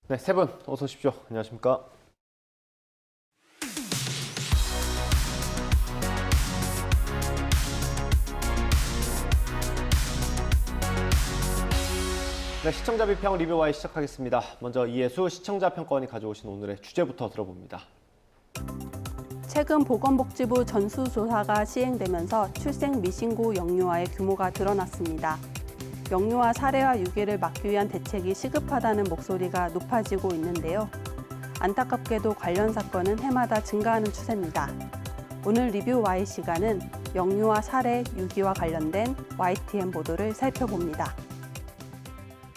네, 세 분 어서 오십시오. 안녕하십니까? 네, 시청자 비평 리뷰와이 시작하겠습니다. 먼저 이예수 시청자 평가원이 가져오신 오늘의 주제부터 들어봅니다. 최근 보건복지부 전수조사가 시행되면서 출생 미신고 영유아의 규모가 드러났습니다. 영유아 살해와 유기를 막기 위한 대책이 시급하다는 목소리가 높아지고 있는데요. 안타깝게도 관련 사건은 해마다 증가하는 추세입니다. 오늘 리뷰 Y 시간은 영유아 살해, 유기와 관련된 YTN 보도를 살펴봅니다.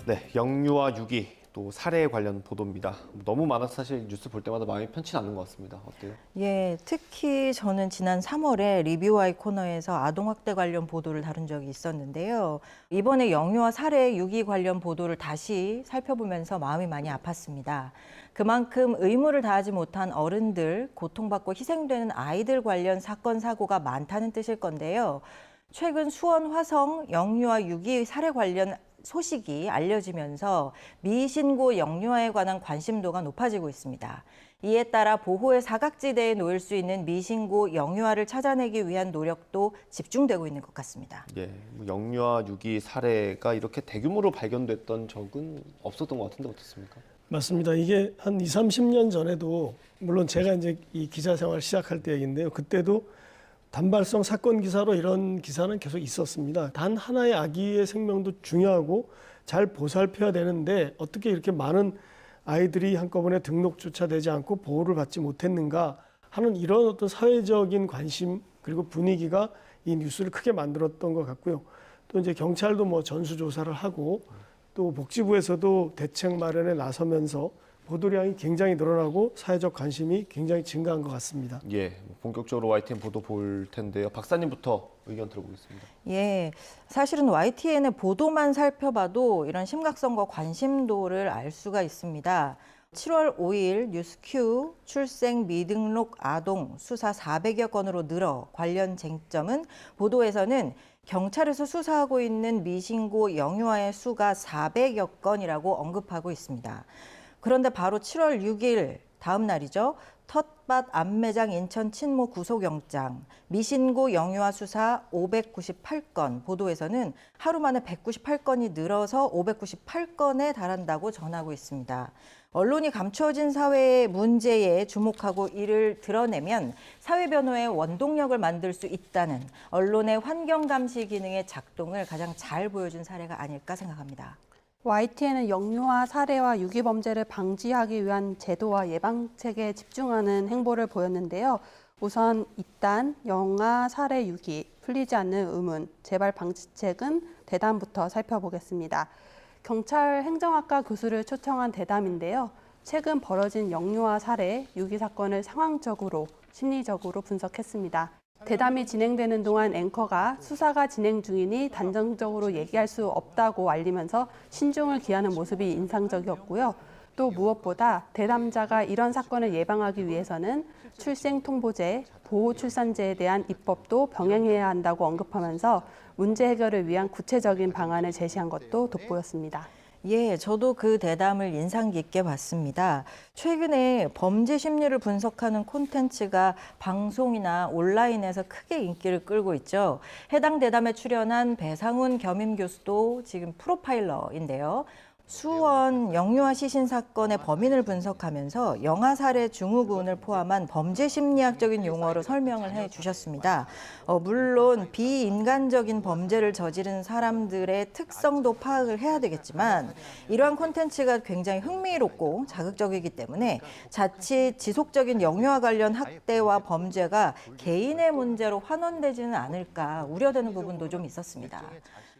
네, 영유아 유기 또 살해에 관련 보도입니다. 너무 많아서 사실 뉴스 볼 때마다 마음이 편치 않은 것 같습니다. 어때요? 예, 특히 저는 지난 3월에 리뷰와이 코너에서 아동학대 관련 보도를 다룬 적이 있었는데요. 이번에 영유아 살해, 유기 관련 보도를 다시 살펴보면서 마음이 많이 아팠습니다. 그만큼 의무를 다하지 못한 어른들, 고통받고 희생되는 아이들 관련 사건, 사고가 많다는 뜻일 건데요. 최근 수원 화성 영유아 유기 살해 관련 소식이 알려지면서 미신고 영유아에 관한 관심도가 높아지고 있습니다. 이에 따라 보호의 사각지대에 놓일 수 있는 미신고 영유아를 찾아내기 위한 노력도 집중되고 있는 것 같습니다. 예, 영유아 유기 살해가 이렇게 대규모로 발견됐던 적은 없었던 것 같은데 어떻습니까? 맞습니다. 이게 한 20, 30년 전에도 물론 제가 이제 이 기자 생활 시작할 때 얘기인데요. 그때도 단발성 사건 기사로 이런 기사는 계속 있었습니다. 단 하나의 아기의 생명도 중요하고 잘 보살펴야 되는데 어떻게 이렇게 많은 아이들이 한꺼번에 등록조차 되지 않고 보호를 받지 못했는가 하는 이런 어떤 사회적인 관심 그리고 분위기가 이 뉴스를 크게 만들었던 것 같고요. 또 이제 경찰도 뭐 전수조사를 하고 또 복지부에서도 대책 마련에 나서면서 보도량이 굉장히 늘어나고 사회적 관심이 굉장히 증가한 것 같습니다. 예, 본격적으로 YTN 보도 볼 텐데요. 박사님부터 의견 들어보겠습니다. 예, 사실은 YTN의 보도만 살펴봐도 이런 심각성과 관심도를 알 수가 있습니다. 7월 5일 뉴스큐 출생 미등록 아동 수사 400여 건으로 늘어 관련 쟁점은 보도에서는 경찰에서 수사하고 있는 미신고 영유아의 수가 400여 건이라고 언급하고 있습니다. 그런데 바로 7월 6일 다음 날이죠. 텃밭 암매장 인천 친모 구속영장, 미신고 영유아 수사 598건, 보도에서는 하루 만에 198건이 늘어서 598건에 달한다고 전하고 있습니다. 언론이 감추어진 사회의 문제에 주목하고 이를 드러내면 사회 변호의 원동력을 만들 수 있다는 언론의 환경 감시 기능의 작동을 가장 잘 보여준 사례가 아닐까 생각합니다. YTN은 영유아 살해와 유기 범죄를 방지하기 위한 제도와 예방책에 집중하는 행보를 보였는데요. 우선 이단 영아 살해 유기 풀리지 않는 의문 재발 방지책은 대담부터 살펴보겠습니다. 경찰 행정학과 교수를 초청한 대담인데요. 최근 벌어진 영유아 살해 유기 사건을 상황적으로 심리적으로 분석했습니다. 대담이 진행되는 동안 앵커가 수사가 진행 중이니 단정적으로 얘기할 수 없다고 알리면서 신중을 기하는 모습이 인상적이었고요. 또 무엇보다 대담자가 이런 사건을 예방하기 위해서는 출생통보제, 보호출산제에 대한 입법도 병행해야 한다고 언급하면서 문제 해결을 위한 구체적인 방안을 제시한 것도 돋보였습니다. 예, 저도 그 대담을 인상 깊게 봤습니다. 최근에 범죄 심리를 분석하는 콘텐츠가 방송이나 온라인에서 크게 인기를 끌고 있죠. 해당 대담에 출연한 배상훈 겸임 교수도 지금 프로파일러인데요. 수원 영유아 시신 사건의 범인을 분석하면서 영아 살해 증후군을 포함한 범죄 심리학적인 용어로 설명을 해주셨습니다. 물론 비인간적인 범죄를 저지른 사람들의 특성도 파악을 해야 되겠지만 이러한 콘텐츠가 굉장히 흥미롭고 자극적이기 때문에 자칫 지속적인 영유아 관련 학대와 범죄가 개인의 문제로 환원되지는 않을까 우려되는 부분도 좀 있었습니다.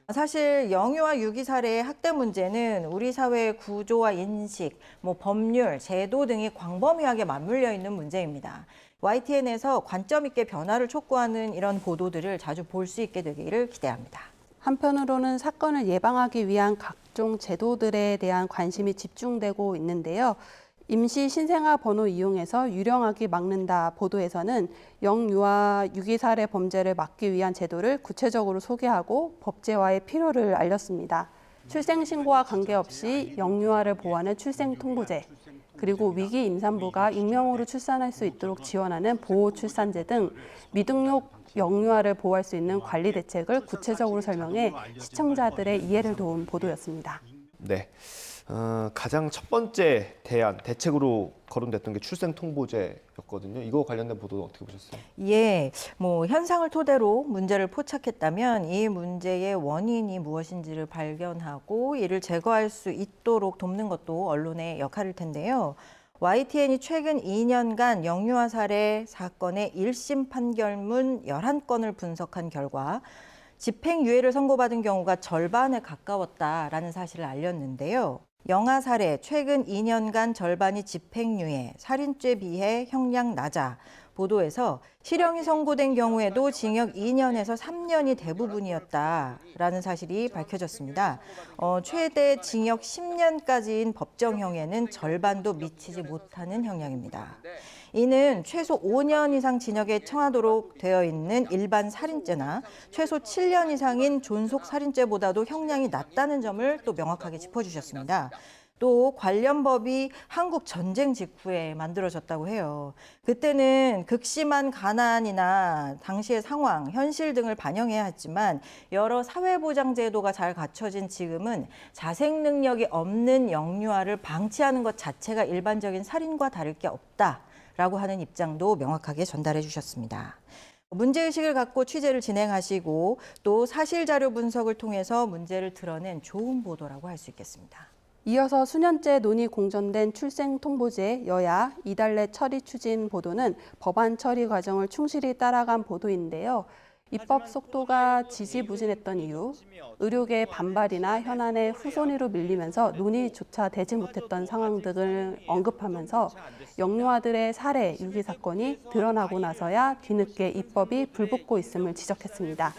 사실 영유아 유기 살해의 학대 문제는 우리 사회의 구조와 인식, 법률, 제도 등이 광범위하게 맞물려 있는 문제입니다. YTN에서 관점 있게 변화를 촉구하는 이런 보도들을 자주 볼 수 있게 되기를 기대합니다. 한편으로는 사건을 예방하기 위한 각종 제도들에 대한 관심이 집중되고 있는데요. 임시 신생아 번호 이용해서 유령하기 막는다 보도에서는 영유아 유기 살해 범죄를 막기 위한 제도를 구체적으로 소개하고 법제화의 필요를 알렸습니다. 출생신고와 관계없이 영유아를 보호하는 출생통보제, 그리고 위기 임산부가 익명으로 출산할 수 있도록 지원하는 보호출산제 등 미등록 영유아를 보호할 수 있는 관리 대책을 구체적으로 설명해 시청자들의 이해를 도운 보도였습니다. 네. 가장 첫 번째 대책으로 거론됐던 게 출생통보제였거든요. 이거 관련된 보도는 어떻게 보셨어요? 예, 현상을 토대로 문제를 포착했다면 이 문제의 원인이 무엇인지를 발견하고 이를 제거할 수 있도록 돕는 것도 언론의 역할일 텐데요. YTN이 최근 2년간 영유아 살해 사건의 1심 판결문 11건을 분석한 결과 집행유예를 선고받은 경우가 절반에 가까웠다라는 사실을 알렸는데요. 영아 살해 최근 2년간 절반이 집행유예, 살인죄 비해 형량 낮아 보도에서 실형이 선고된 경우에도 징역 2년에서 3년이 대부분이었다라는 사실이 밝혀졌습니다. 최대 징역 10년까지인 법정형에는 절반도 미치지 못하는 형량입니다. 이는 최소 5년 이상 징역에 처하도록 되어 있는 일반 살인죄나 최소 7년 이상인 존속살인죄보다도 형량이 낮다는 점을 또 명확하게 짚어주셨습니다. 또 관련 법이 한국 전쟁 직후에 만들어졌다고 해요. 그때는 극심한 가난이나 당시의 상황, 현실 등을 반영해야 했지만 여러 사회보장 제도가 잘 갖춰진 지금은 자생 능력이 없는 영유아를 방치하는 것 자체가 일반적인 살인과 다를 게 없다라고 하는 입장도 명확하게 전달해 주셨습니다. 문제의식을 갖고 취재를 진행하시고 또 사실자료 분석을 통해서 문제를 드러낸 좋은 보도라고 할 수 있겠습니다. 이어서 수년째 논의 공전된 출생통보제 여야 이달 내 처리 추진 보도는 법안 처리 과정을 충실히 따라간 보도인데요. 입법 속도가 지지부진했던 이유, 의료계의 반발이나 현안의 후손위로 밀리면서 논의조차 되지 못했던 상황 등을 언급하면서 영유아들의 살해, 유기 사건이 드러나고 나서야 뒤늦게 입법이 불붙고 있음을 지적했습니다.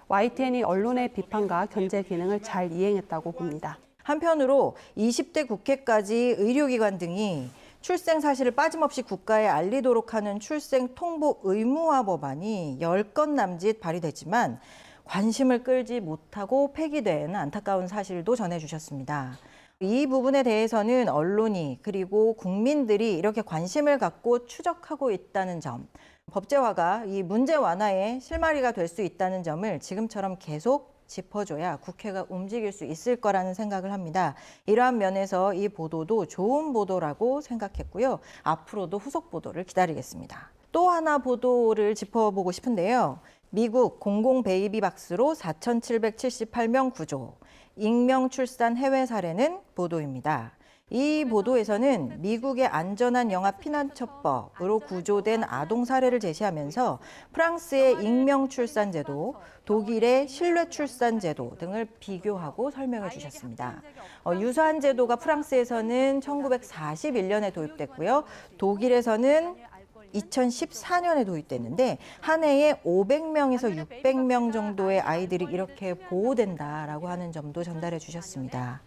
YTN이 언론의 비판과 견제 기능을 잘 이행했다고 봅니다. 한편으로 20대 국회까지 의료기관 등이 출생 사실을 빠짐없이 국가에 알리도록 하는 출생 통보 의무화 법안이 10건 남짓 발의됐지만 관심을 끌지 못하고 폐기된 안타까운 사실도 전해주셨습니다. 이 부분에 대해서는 언론이 그리고 국민들이 이렇게 관심을 갖고 추적하고 있다는 점, 법제화가 이 문제 완화의 실마리가 될 수 있다는 점을 지금처럼 계속 짚어줘야 국회가 움직일 수 있을 거라는 생각을 합니다. 이러한 면에서 이 보도도 좋은 보도라고 생각했고요. 앞으로도 후속 보도를 기다리겠습니다. 또 하나 보도를 짚어보고 싶은데요. 미국 공공 베이비 박스로 4,778명 구조, 익명 출산 해외 사례는 보도입니다. 이 보도에서는 미국의 안전한 영아 피난처법으로 구조된 아동 사례를 제시하면서 프랑스의 익명 출산 제도, 독일의 신뢰 출산 제도 등을 비교하고 설명해 주셨습니다. 유사한 제도가 프랑스에서는 1941년에 도입됐고요. 독일에서는 2014년에 도입됐는데 한 해에 500명에서 600명 정도의 아이들이 이렇게 보호된다라고 하는 점도 전달해 주셨습니다.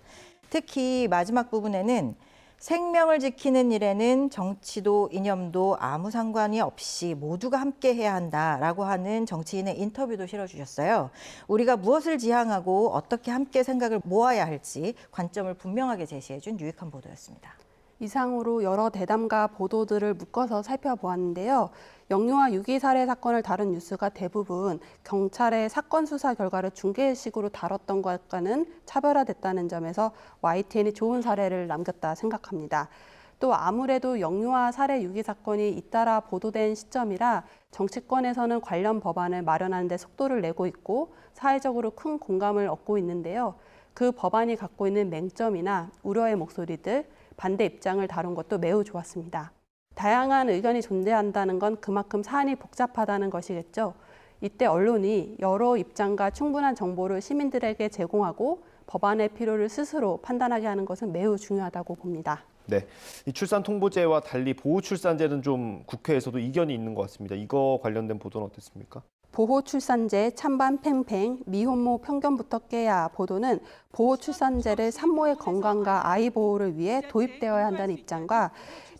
특히 마지막 부분에는 생명을 지키는 일에는 정치도 이념도 아무 상관이 없이 모두가 함께 해야 한다라고 하는 정치인의 인터뷰도 실어주셨어요. 우리가 무엇을 지향하고 어떻게 함께 생각을 모아야 할지 관점을 분명하게 제시해준 유익한 보도였습니다. 이상으로 여러 대담과 보도들을 묶어서 살펴보았는데요. 영유아 유기 살해 사건을 다룬 뉴스가 대부분 경찰의 사건 수사 결과를 중계식으로 다뤘던 것과는 차별화됐다는 점에서 YTN이 좋은 사례를 남겼다 생각합니다. 또 아무래도 영유아 살해 유기 사건이 잇따라 보도된 시점이라 정치권에서는 관련 법안을 마련하는 데 속도를 내고 있고 사회적으로 큰 공감을 얻고 있는데요. 그 법안이 갖고 있는 맹점이나 우려의 목소리들, 반대 입장을 다룬 것도 매우 좋았습니다. 다양한 의견이 존재한다는 건 그만큼 사안이 복잡하다는 것이겠죠. 이때 언론이 여러 입장과 충분한 정보를 시민들에게 제공하고 법안의 필요를 스스로 판단하게 하는 것은 매우 중요하다고 봅니다. 네, 이 출산 통보제와 달리 보호 출산제는 좀 국회에서도 이견이 있는 것 같습니다. 이거 관련된 보도는 어땠습니까? 보호출산제 찬반 팽팽, 미혼모 편견부터 깨야 보도는 보호출산제를 산모의 건강과 아이 보호를 위해 도입되어야 한다는 입장과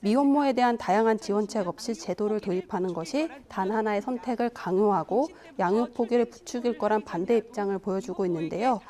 미혼모에 대한 다양한 지원책 없이 제도를 도입하는 것이 단 하나의 선택을 강요하고 양육 포기를 부추길 거란 반대 입장을 보여주고 있는데요.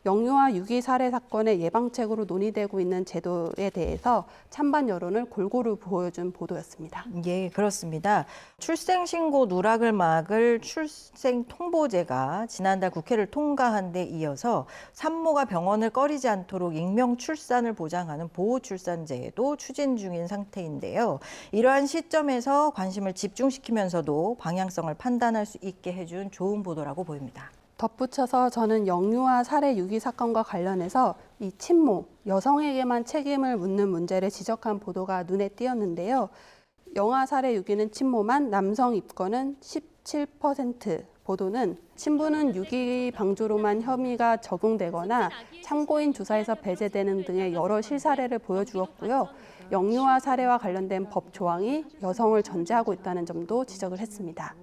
영유아 유기 살해 사건의 예방책으로 논의되고 있는 제도에 대해서 찬반 여론을 골고루 보여준 보도였습니다. 예, 그렇습니다. 출생신고 누락을 막을 출생통보제가 지난달 국회를 통과한 데 이어서 산모가 병원을 꺼리지 않도록 익명 출산을 보장하는 보호출산제도 추진 중인 상태인데요. 이러한 시점에서 관심을 집중시키면서도 방향성을 판단할 수 있게 해준 좋은 보도라고 보입니다. 덧붙여서 저는 영유아 살해 유기 사건과 관련해서 이 친모, 여성에게만 책임을 묻는 문제를 지적한 보도가 눈에 띄었는데요. 영아 살해 유기는 친모만, 남성 입건은 17%. 보도는 신부는 유기 방조로만 혐의가 적용되거나 참고인 조사에서 배제되는 등의 여러 실사례를 보여주었고요. 영유아 살해와 관련된 법 조항이 여성을 전제하고 있다는 점도 지적을 했습니다.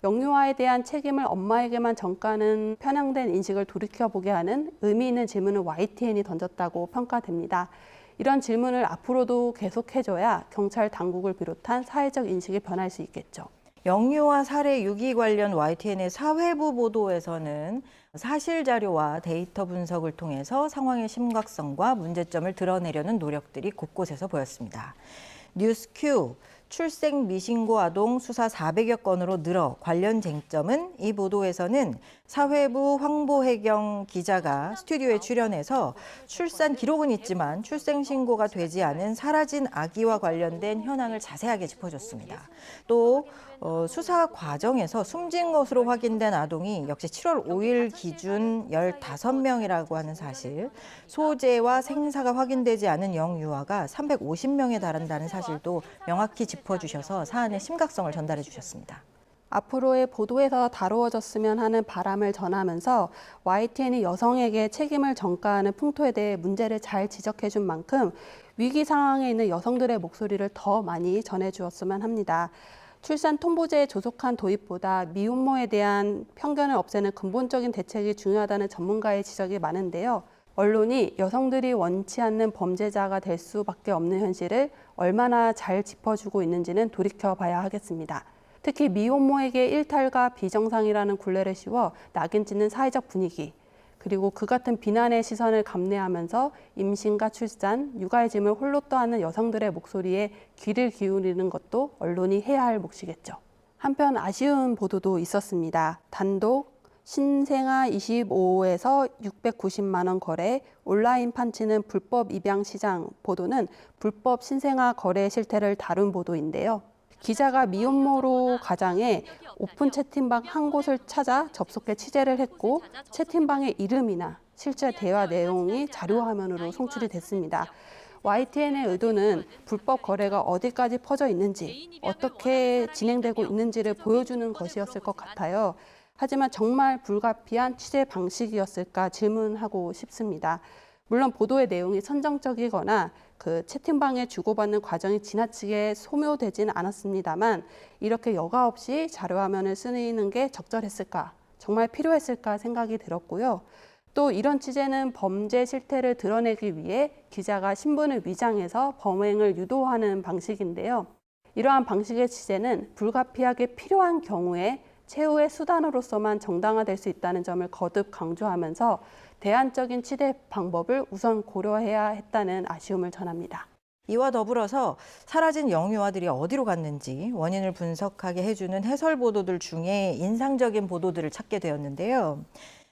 영유아에 대한 책임을 엄마에게만 전가하는 편향된 인식을 돌이켜보게 하는 의미 있는 질문을 YTN이 던졌다고 평가됩니다. 이런 질문을 앞으로도 계속해줘야 경찰 당국을 비롯한 사회적 인식이 변할 수 있겠죠. 영유아 살해 유기 관련 YTN의 사회부 보도에서는 사실 자료와 데이터 분석을 통해서 상황의 심각성과 문제점을 드러내려는 노력들이 곳곳에서 보였습니다. 뉴스큐 출생 미신고 아동 수사 400여 건으로 늘어 관련 쟁점은 이 보도에서는 사회부 황보혜경 기자가 스튜디오에 출연해서 출산 기록은 있지만 출생 신고가 되지 않은 사라진 아기와 관련된 현황을 자세하게 짚어줬습니다. 또 수사 과정에서 숨진 것으로 확인된 아동이 역시 7월 5일 기준 15명이라고 하는 사실, 소재와 생사가 확인되지 않은 영유아가 350명에 달한다는 사실도 명확히 짚어주셔서 사안의 심각성을 전달해 주셨습니다. 앞으로의 보도에서 다루어졌으면 하는 바람을 전하면서 YTN이 여성에게 책임을 전가하는 풍토에 대해 문제를 잘 지적해준 만큼 위기 상황에 있는 여성들의 목소리를 더 많이 전해주었으면 합니다. 출산 통보제의 조속한 도입보다 미혼모에 대한 편견을 없애는 근본적인 대책이 중요하다는 전문가의 지적이 많은데요. 언론이 여성들이 원치 않는 범죄자가 될 수밖에 없는 현실을 얼마나 잘 짚어주고 있는지는 돌이켜봐야 하겠습니다. 특히 미혼모에게 일탈과 비정상이라는 굴레를 씌워 낙인 찍는 사회적 분위기, 그리고 그 같은 비난의 시선을 감내하면서 임신과 출산, 육아의 짐을 홀로 떠안는 여성들의 목소리에 귀를 기울이는 것도 언론이 해야 할 몫이겠죠. 한편 아쉬운 보도도 있었습니다. 단독 신생아 25호에서 690만 원 거래, 온라인 판치는 불법 입양 시장 보도는 불법 신생아 거래 실태를 다룬 보도인데요. 기자가 미혼모로 가장해 오픈 채팅방 한 곳을 찾아 접속해 취재를 했고 채팅방의 이름이나 실제 대화 내용이 자료 화면으로 송출이 됐습니다. YTN의 의도는 불법 거래가 어디까지 퍼져 있는지, 어떻게 진행되고 있는지를 보여주는 것이었을 것 같아요. 하지만 정말 불가피한 취재 방식이었을까 질문하고 싶습니다. 물론 보도의 내용이 선정적이거나 그 채팅방에 주고받는 과정이 지나치게 소묘되지는 않았습니다만 이렇게 여과 없이 자료화면을 쓰는 게 적절했을까, 정말 필요했을까 생각이 들었고요. 또 이런 취재는 범죄 실태를 드러내기 위해 기자가 신분을 위장해서 범행을 유도하는 방식인데요. 이러한 방식의 취재는 불가피하게 필요한 경우에 최후의 수단으로서만 정당화될 수 있다는 점을 거듭 강조하면서 대안적인 취재 방법을 우선 고려해야 했다는 아쉬움을 전합니다. 이와 더불어서 사라진 영유아들이 어디로 갔는지 원인을 분석하게 해주는 해설 보도들 중에 인상적인 보도들을 찾게 되었는데요.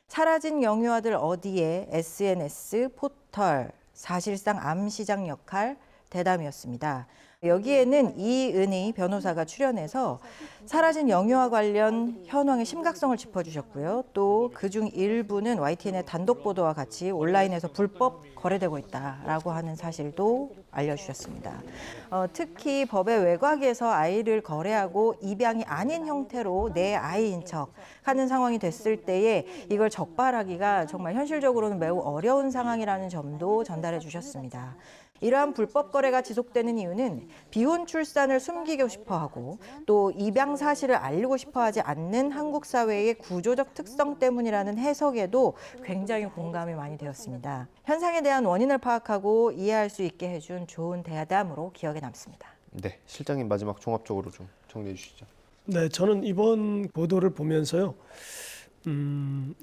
사라진 영유아들 어디에 SNS, 포털, 사실상 암시장 역할, 대담이었습니다. 여기에는 이은희 변호사가 출연해서 사라진 영유아 관련 현황의 심각성을 짚어주셨고요. 또 그중 일부는 YTN의 단독 보도와 같이 온라인에서 불법 거래되고 있다라고 하는 사실도 알려주셨습니다. 특히 법의 외곽에서 아이를 거래하고 입양이 아닌 형태로 내 아이인 척 하는 상황이 됐을 때에 이걸 적발하기가 정말 현실적으로는 매우 어려운 상황이라는 점도 전달해 주셨습니다. 이러한 불법 거래가 지속되는 이유는 비혼 출산을 숨기고 싶어하고 또 입양 사실을 알리고 싶어하지 않는 한국 사회의 구조적 특성 때문이라는 해석에도 굉장히 공감이 많이 되었습니다. 현상에 대한 원인을 파악하고 이해할 수 있게 해준 좋은 대담으로 기억에 남습니다. 네, 실장님 마지막 종합적으로 좀 정리해 주시죠. 네, 저는 이번 보도를 보면서요,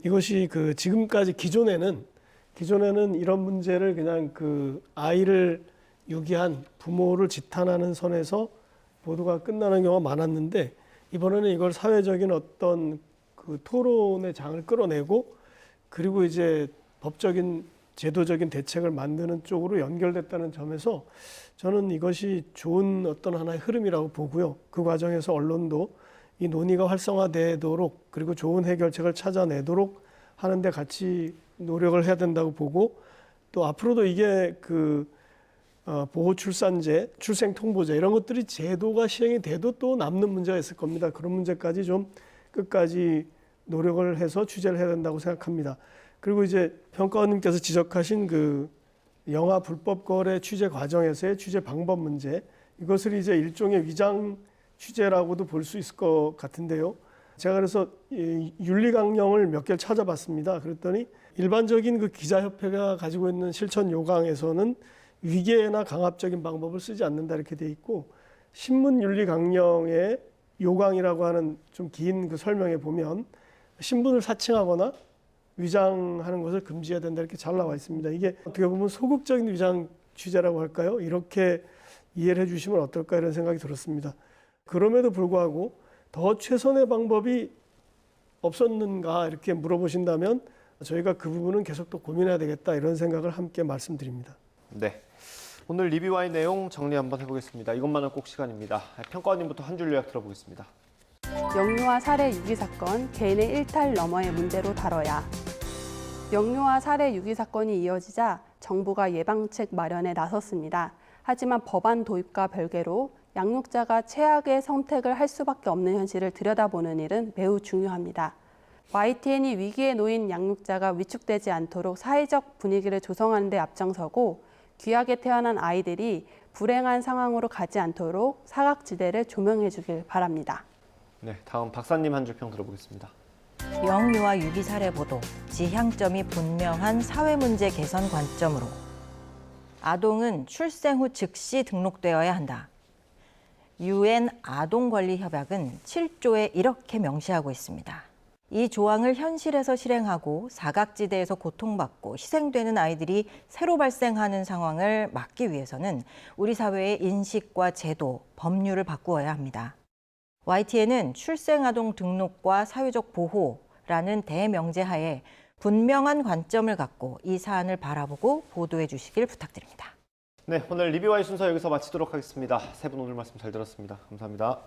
이것이 지금까지 기존에는 기존에는 이런 문제를 그냥 그 아이를 유기한 부모를 지탄하는 선에서 보도가 끝나는 경우가 많았는데, 이번에는 이걸 사회적인 어떤 그 토론의 장을 끌어내고, 그리고 이제 법적인 제도적인 대책을 만드는 쪽으로 연결됐다는 점에서 저는 이것이 좋은 어떤 하나의 흐름이라고 보고요. 그 과정에서 언론도 이 논의가 활성화되도록, 그리고 좋은 해결책을 찾아내도록 하는데 같이 노력을 해야 된다고 보고, 또 앞으로도 이게 그 보호출산제, 출생통보제 이런 것들이 제도가 시행이 돼도 또 남는 문제가 있을 겁니다. 그런 문제까지 좀 끝까지 노력을 해서 취재를 해야 된다고 생각합니다. 그리고 이제 평가원님께서 지적하신 그 영화 불법 거래 취재 과정에서의 취재 방법 문제, 이것을 이제 일종의 위장 취재라고도 볼 수 있을 것 같은데요. 제가 그래서 이 윤리 강령을 몇 개를 찾아봤습니다. 그랬더니 일반적인 그 기자협회가 가지고 있는 실천 요강에서는 위계나 강압적인 방법을 쓰지 않는다 이렇게 돼 있고, 신문 윤리 강령의 요강이라고 하는 좀 긴 그 설명에 보면 신분을 사칭하거나 위장하는 것을 금지해야 된다 이렇게 잘 나와 있습니다. 이게 어떻게 보면 소극적인 위장 취재라고 할까요? 이렇게 이해를 해주시면 어떨까 이런 생각이 들었습니다. 그럼에도 불구하고 더 최선의 방법이 없었는가 이렇게 물어보신다면 저희가 그 부분은 계속 또 고민해야 되겠다 이런 생각을 함께 말씀드립니다. 네. 오늘 리뷰와의 내용 정리 한번 해보겠습니다. 이것만은 꼭 시간입니다. 평가원님부터 한 줄 요약 들어보겠습니다. 영유아 살해 유기 사건, 개인의 일탈 너머의 문제로 다뤄야. 영유아 살해 유기 사건이 이어지자 정부가 예방책 마련에 나섰습니다. 하지만 법안 도입과 별개로 양육자가 최악의 선택을 할 수밖에 없는 현실을 들여다보는 일은 매우 중요합니다. YTN이 위기에 놓인 양육자가 위축되지 않도록 사회적 분위기를 조성하는 데 앞장서고, 귀하게 태어난 아이들이 불행한 상황으로 가지 않도록 사각지대를 조명해 주길 바랍니다. 네, 다음 박사님 한 줄 평 들어보겠습니다. 영유아 유기 사례 보도, 지향점이 분명한 사회 문제 개선 관점으로. 아동은 출생 후 즉시 등록되어야 한다. UN 아동권리협약은 7조에 이렇게 명시하고 있습니다. 이 조항을 현실에서 실행하고 사각지대에서 고통받고 희생되는 아이들이 새로 발생하는 상황을 막기 위해서는 우리 사회의 인식과 제도, 법률을 바꾸어야 합니다. YTN은 출생아동 등록과 사회적 보호라는 대명제하에 분명한 관점을 갖고 이 사안을 바라보고 보도해 주시길 부탁드립니다. 네, 오늘 리뷰와의 순서 여기서 마치도록 하겠습니다. 세 분 오늘 말씀 잘 들었습니다. 감사합니다.